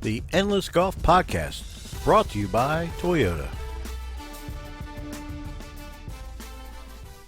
The Endless Golf Podcast, brought to you by Toyota.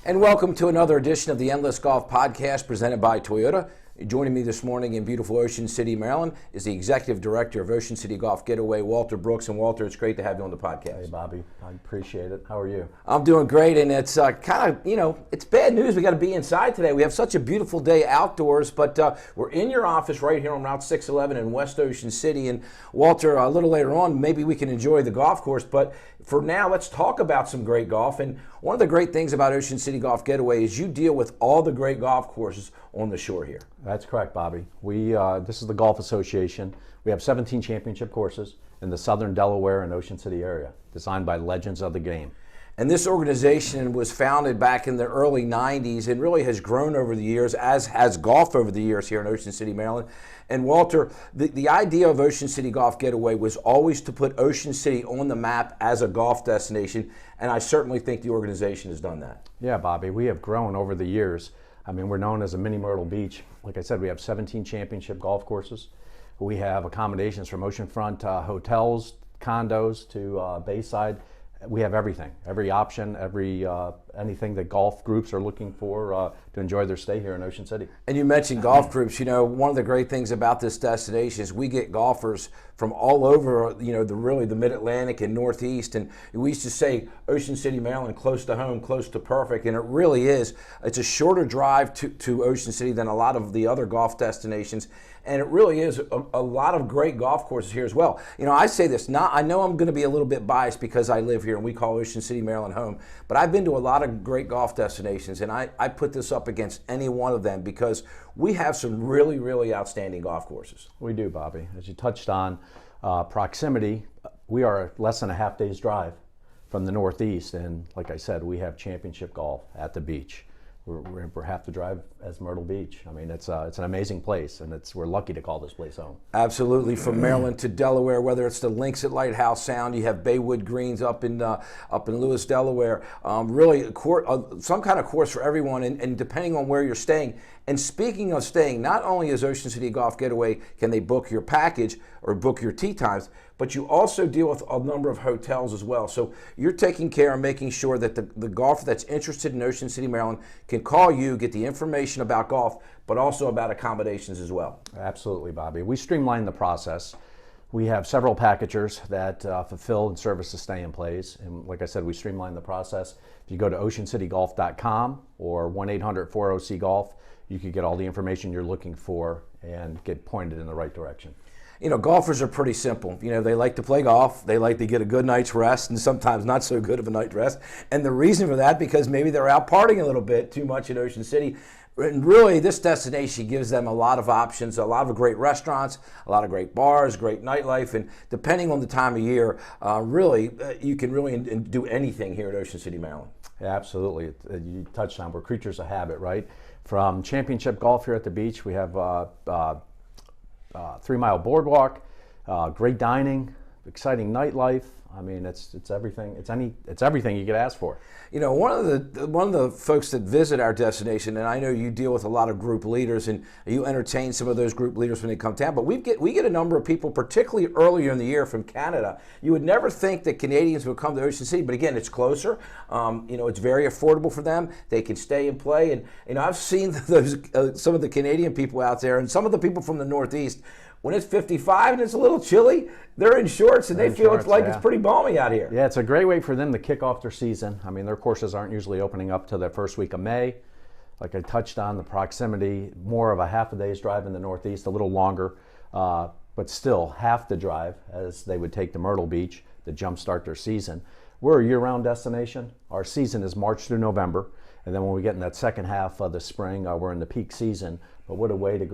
And welcome to another edition of the Endless Golf Podcast presented by Toyota. Joining me this morning in beautiful Ocean City, Maryland, is the Executive Director of Ocean City Golf Getaway, Walter Brooks. And Walter, it's great to have you on the podcast. Hey, Bobby. I appreciate it. How are you? I'm doing great, and it's kind of, it's bad news. We got to be inside today. We have such a beautiful day outdoors, but we're in your office right here on Route 611 in West Ocean City. And Walter, a little later on, maybe we can enjoy the golf course, but for now, let's talk about some great golf. And one of the great things about Ocean City Golf Getaway is you deal with all the great golf courses on the shore here. That's correct, Bobby. This is the Golf Association. We have 17 championship courses in the southern Delaware and Ocean City area, designed by legends of the game. And this organization was founded back in the early 90s and really has grown over the years, as has golf over the years here in Ocean City, Maryland. And Walter, the idea of Ocean City Golf Getaway was always to put Ocean City on the map as a golf destination, and I certainly think the organization has done that. Yeah, Bobby, we have grown over the years. I mean, we're known as a mini Myrtle Beach. Like I said, we have 17 championship golf courses. We have accommodations from oceanfront hotels, condos to bayside. We have everything, every option, anything that golf groups are looking for to enjoy their stay here in Ocean City. And you mentioned golf groups. One of the great things about this destination is we get golfers from all over, the Mid-Atlantic and Northeast. And we used to say Ocean City, Maryland, close to home, close to perfect. And it really is. It's a shorter drive to Ocean City than a lot of the other golf destinations. And it really is a lot of great golf courses here as well. I say this, I know I'm going to be a little bit biased because I live here and we call Ocean City, Maryland home, but I've been to a lot of great golf destinations, and I put this up against any one of them because we have some really, really outstanding golf courses. We do, Bobby. As you touched on, proximity, we are less than a half day's drive from the Northeast, and like I said, we have championship golf at the beach. We're half the drive as Myrtle Beach. I mean, it's an amazing place, and we're lucky to call this place home. Absolutely, from Maryland to Delaware, whether it's the links at Lighthouse Sound, you have Baywood Greens up in Lewis, Delaware. Really, some kind of course for everyone, and depending on where you're staying. And speaking of staying, not only is Ocean City Golf Getaway can they book your package or book your tee times, but you also deal with a number of hotels as well. So you're taking care of making sure that the golfer that's interested in Ocean City, Maryland can call you, get the information about golf, but also about accommodations as well. Absolutely, Bobby. We streamline the process. We have several packagers that fulfill and service the stay in place. And like I said, we streamline the process. If you go to oceancitygolf.com or 1-800-40C-GOLF, you can get all the information you're looking for and get pointed in the right direction. Golfers are pretty simple. They like to play golf. They like to get a good night's rest, and sometimes not so good of a night's rest. And the reason for that, because maybe they're out partying a little bit too much in Ocean City. And really, this destination gives them a lot of options, a lot of great restaurants, a lot of great bars, great nightlife, and depending on the time of year, you can really do anything here at Ocean City, Maryland. Yeah, absolutely. You touched on, we're creatures of habit, right? From championship golf here at the beach, we have 3-mile boardwalk, great dining, exciting nightlife. I mean, it's everything. It's everything you could ask for. One of the folks that visit our destination, and I know you deal with a lot of group leaders, and you entertain some of those group leaders when they come down. But we get a number of people, particularly earlier in the year, from Canada. You would never think that Canadians would come to Ocean City, but again, it's closer. It's very affordable for them. They can stay and play, and I've seen those some of the Canadian people out there, and some of the people from the Northeast. When it's 55 and it's a little chilly, they're in shorts and they feel it's pretty balmy out here. Yeah, it's a great way for them to kick off their season. I mean, their courses aren't usually opening up till the first week of May. Like I touched on, the proximity, more of a half a day's drive in the Northeast, a little longer, but still half the drive as they would take to Myrtle Beach to jumpstart their season. We're a year-round destination. Our season is March through November. And then when we get in that second half of the spring, we're in the peak season. But what a way to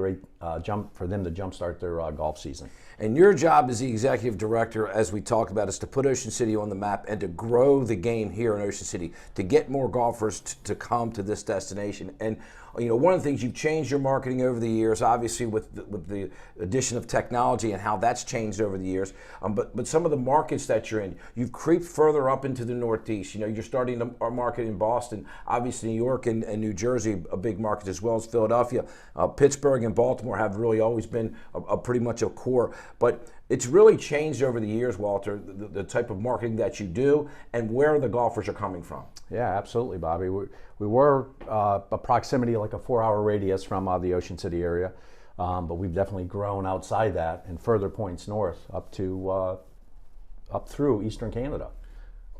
for them to jumpstart their golf season. And your job as the executive director, as we talk about, is to put Ocean City on the map and to grow the game here in Ocean City, to get more golfers to come to this destination. And one of the things you've changed your marketing over the years, obviously with the addition of technology and how that's changed over the years. But some of the markets that you're in, you've creeped further up into the Northeast. You're starting to market in Boston, obviously New York and New Jersey, a big market, as well as Philadelphia. Pittsburgh and Baltimore have really always been a pretty much a core, but it's really changed over the years, Walter, the type of marketing that you do and where the golfers are coming from. Yeah, absolutely, Bobby. We were a proximity, like a 4-hour radius from the Ocean City area, but we've definitely grown outside that and further points north up through eastern Canada,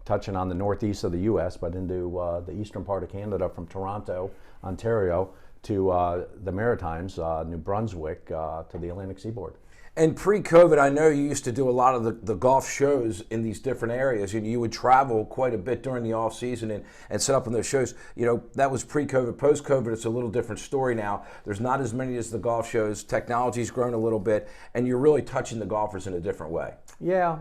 touching on the northeast of the U.S., but into the eastern part of Canada from Toronto, Ontario, to the Maritimes, New Brunswick, to the Atlantic seaboard. And pre-COVID, I know you used to do a lot of the golf shows in these different areas, and you would travel quite a bit during the off season and set up on those shows. That was pre-COVID. Post-COVID, it's a little different story now. There's not as many as the golf shows. Technology's grown a little bit, and you're really touching the golfers in a different way. Yeah,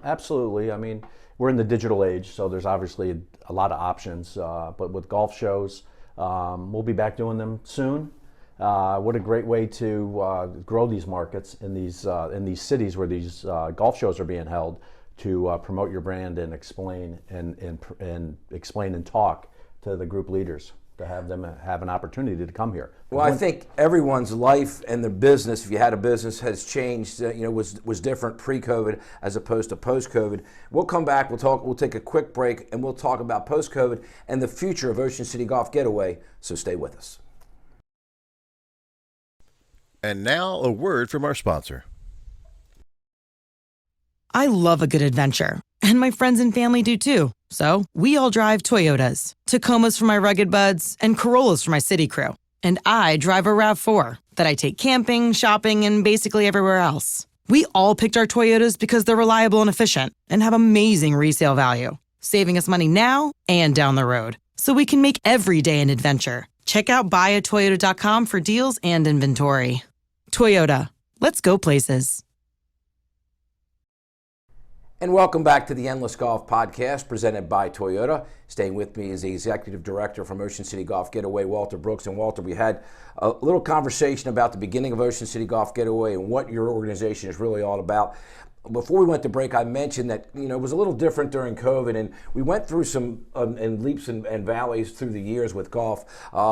absolutely. I mean, we're in the digital age, so there's obviously a lot of options. But with golf shows, we'll be back doing them soon. What a great way to grow these markets in these cities where these golf shows are being held, to promote your brand and explain and talk to the group leaders, to have them have an opportunity to come here. Well, I think everyone's life and their business, if you had a business, has changed. Was different pre-COVID as opposed to post-COVID. We'll come back. We'll take a quick break, and we'll talk about post-COVID and the future of Ocean City Golf Getaway. So stay with us. And now a word from our sponsor. I love a good adventure, and my friends and family do too. So we all drive Toyotas. Tacomas for my rugged buds, and Corollas for my city crew. And I drive a RAV4 that I take camping, shopping, and basically everywhere else. We all picked our Toyotas because they're reliable and efficient and have amazing resale value, saving us money now and down the road, so we can make every day an adventure. Check out buyatoyota.com for deals and inventory. Toyota, let's go places. And welcome back to the Endless Golf Podcast, presented by Toyota. Staying with me is the Executive Director from Ocean City Golf Getaway, Walter Brooks. And Walter, we had a little conversation about the beginning of Ocean City Golf Getaway and what your organization is really all about. Before we went to break, I mentioned that it was a little different during COVID, and we went through some and leaps and valleys through the years with golf.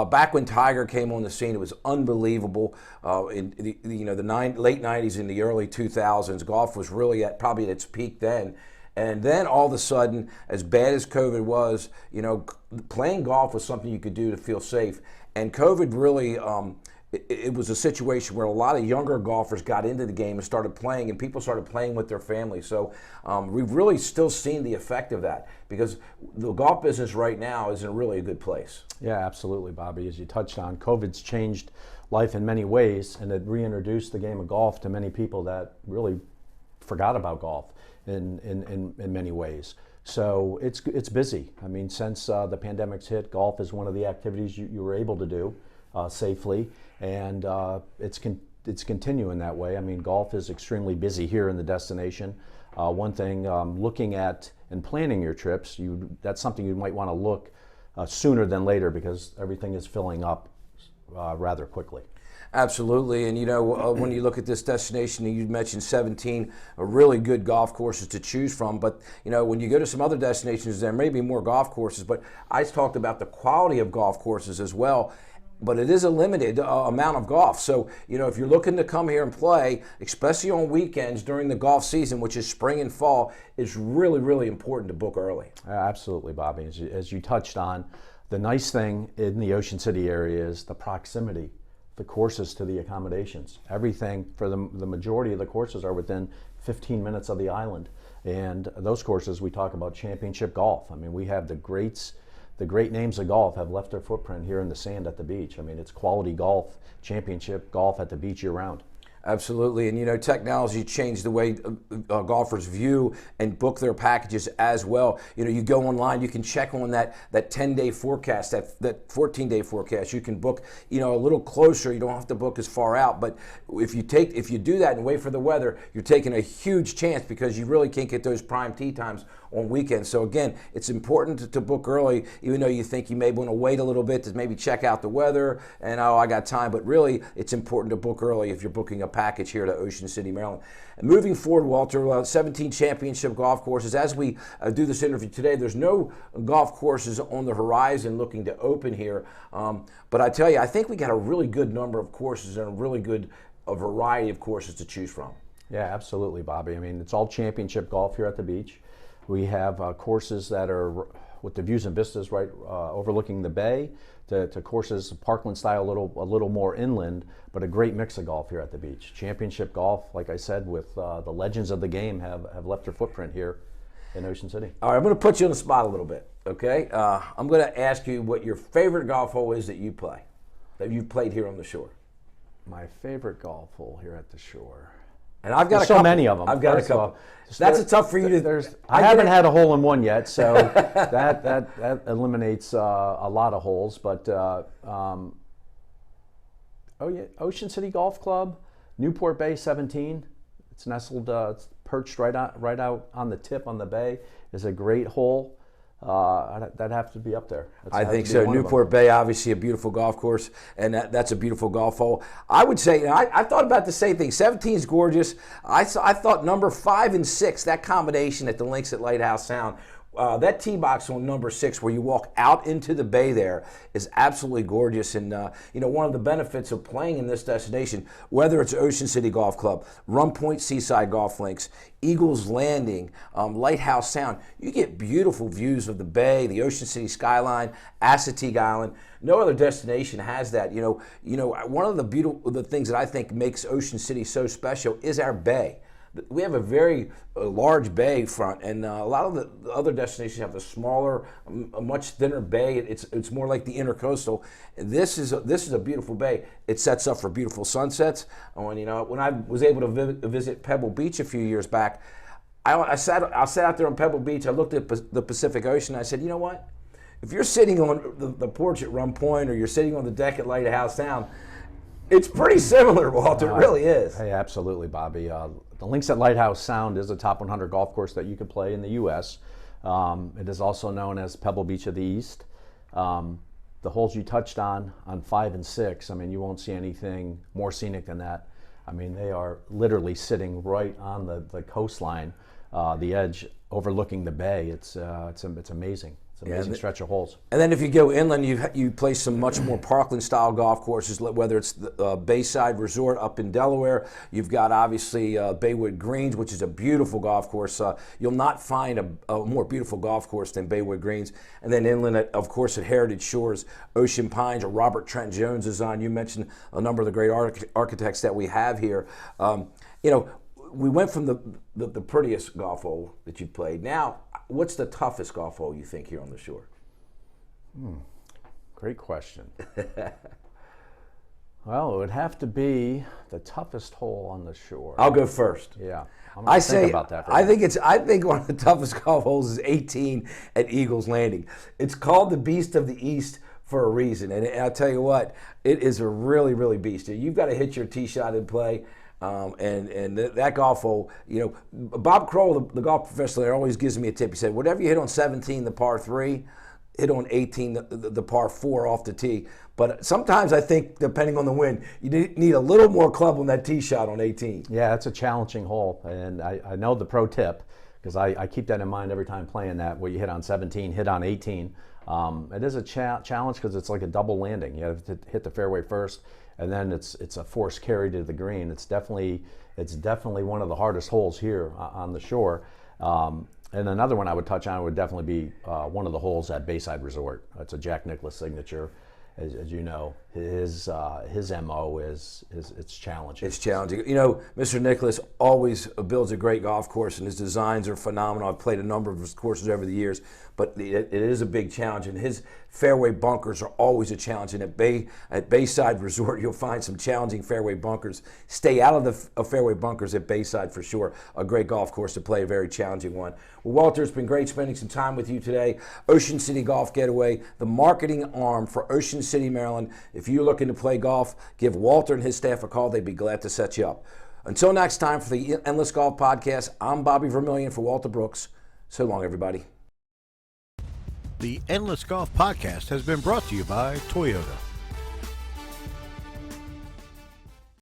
Back when Tiger came on the scene, it was unbelievable. In the late '90s and the early 2000s, golf was really probably at its peak then. And then all of a sudden, as bad as COVID was, playing golf was something you could do to feel safe. And COVID really. It was a situation where a lot of younger golfers got into the game and started playing, and people started playing with their families. So we've really still seen the effect of that, because the golf business right now is in really a good place. Yeah, absolutely, Bobby. As you touched on, COVID's changed life in many ways, and it reintroduced the game of golf to many people that really forgot about golf in many ways. So it's busy. I mean, since the pandemic's hit, golf is one of the activities you were able to do safely, and it's continuing that way. I mean, golf is extremely busy here in the destination. One thing, looking at and planning your trips, that's something you might want to look sooner than later, because everything is filling up rather quickly. Absolutely, and when you look at this destination, you mentioned 17 really good golf courses to choose from, but when you go to some other destinations, there may be more golf courses, but I talked about the quality of golf courses as well. But it is a limited amount of golf. So, if you're looking to come here and play, especially on weekends during the golf season, which is spring and fall, it's really, really important to book early. Absolutely, Bobby. As you touched on, the nice thing in the Ocean City area is the proximity, the courses to the accommodations. Everything, for the majority of the courses, are within 15 minutes of the island. And those courses, we talk about championship golf. I mean, we have the great names of golf have left their footprint here in the sand at the beach. I mean, it's quality golf, championship golf at the beach year round. Absolutely, and technology changed the way golfers view and book their packages as well. You go online, you can check on that 10-day forecast, that 14-day forecast. You can book, a little closer. You don't have to book as far out. But if you do that and wait for the weather, you're taking a huge chance, because you really can't get those prime tee times on weekends. So again, it's important to book early, even though you think you may want to wait a little bit to maybe check out the weather and, oh, I got time. But really, it's important to book early if you're booking a package here to Ocean City, Maryland. And moving forward, Walter, 17 championship golf courses. As we do this interview today, there's no golf courses on the horizon looking to open here. But I tell you, I think we got a really good number of courses and a really good variety of courses to choose from. Yeah, absolutely, Bobby. I mean, it's all championship golf here at the beach. We have courses that are with the views and vistas right overlooking the bay to courses Parkland style, a little more inland, but a great mix of golf here at the beach. Championship golf, like I said, with the legends of the game have left their footprint here in Ocean City. All right, I'm going to put you on the spot a little bit, okay? I'm going to ask you what your favorite golf hole is that you've played here on the shore. My favorite golf hole here at the shore. And I've got so couple. many of them. I've got a couple. That's a tough for you to. I haven't had a hole in one yet, so that eliminates a lot of holes. But Ocean City Golf Club, Newport Bay 17. It's nestled, it's perched right out on the tip on the bay. Is a great hole. That'd have to be up there. I think so. Newport Bay, obviously a beautiful golf course, and that's a beautiful golf hole. I would say, I thought about the same thing. 17 is gorgeous. I thought number 5 and 6, that combination at the links at Lighthouse Sound, that tee box on number 6 where you walk out into the bay there is absolutely gorgeous. And one of the benefits of playing in this destination, whether it's Ocean City Golf Club, Rum Point Seaside Golf Links, Eagles Landing, Lighthouse Sound, you get beautiful views of the bay, the Ocean City skyline, Assateague Island. No other destination has that. One of the things that I think makes Ocean City so special is our bay. We have a very large bay front, and a lot of the other destinations have a smaller, a much thinner bay. It's more like the intercoastal. This is a beautiful bay. It sets up for beautiful sunsets. When I was able to visit Pebble Beach a few years back, I sat out there on Pebble Beach. I looked at the Pacific Ocean. I said, you know what? If you're sitting on the porch at Rum Point or you're sitting on the deck at Lighthouse Sound, it's pretty similar, Walter. It really is. Hey, absolutely, Bobby. The links at Lighthouse Sound is a top 100 golf course that you could play in the U.S. It is also known as Pebble Beach of the East. The holes you touched on 5 and 6, I mean, you won't see anything more scenic than that. I mean, they are literally sitting right on the coastline, the edge overlooking the bay. It's amazing. It's an amazing stretch of holes. And then if you go inland, you play some much more Parkland-style golf courses, whether it's the Bayside Resort up in Delaware. You've got, obviously, Baywood Greens, which is a beautiful golf course. You'll not find a more beautiful golf course than Baywood Greens. And then inland, of course, at Heritage Shores, Ocean Pines, or Robert Trent Jones is on. You mentioned a number of the great architects that we have here. We went from the prettiest golf hole that you played. Now, what's the toughest golf hole you think here on the shore? Great question. Well, it would have to be the toughest hole on the shore. I'll go first. Yeah, I think about that. I think one of the toughest golf holes is 18 at Eagles Landing. It's called the Beast of the East for a reason, and I'll tell you what, it is a really, really beast. You've got to hit your tee shot in play. And that golf hole, Bob Kroll, the golf professor there, always gives me a tip. He said, whatever you hit on 17, the par 3, hit on 18, the par 4 off the tee. But sometimes I think, depending on the wind, you need a little more club on that tee shot on 18. Yeah, it's a challenging hole, and I know the pro tip, because I keep that in mind every time playing that. What you hit on 17, hit on 18. It is a challenge because it's like a double landing. You have to hit the fairway first, and then it's a forced carry to the green. It's definitely one of the hardest holes here on the shore. And another one I would touch on would definitely be one of the holes at Bayside Resort. It's a Jack Nicklaus signature. As you know, his MO is it's challenging. It's challenging. Mr. Nicklaus always builds a great golf course, and his designs are phenomenal. I've played a number of his courses over the years, but it is a big challenge, and his fairway bunkers are always a challenge. And at Bayside Resort, you'll find some challenging fairway bunkers. Stay out of the fairway bunkers at Bayside for sure. A great golf course to play, a very challenging one. Well, Walter, it's been great spending some time with you today. Ocean City Golf Getaway, the marketing arm for Ocean City, Maryland. If you're looking to play golf, give Walter and his staff a call. They'd be glad to set you up. Until next time, for the Endless Golf Podcast, I'm Bobby Vermillion for Walter Brooks. So long, everybody. The Endless Golf Podcast has been brought to you by Toyota.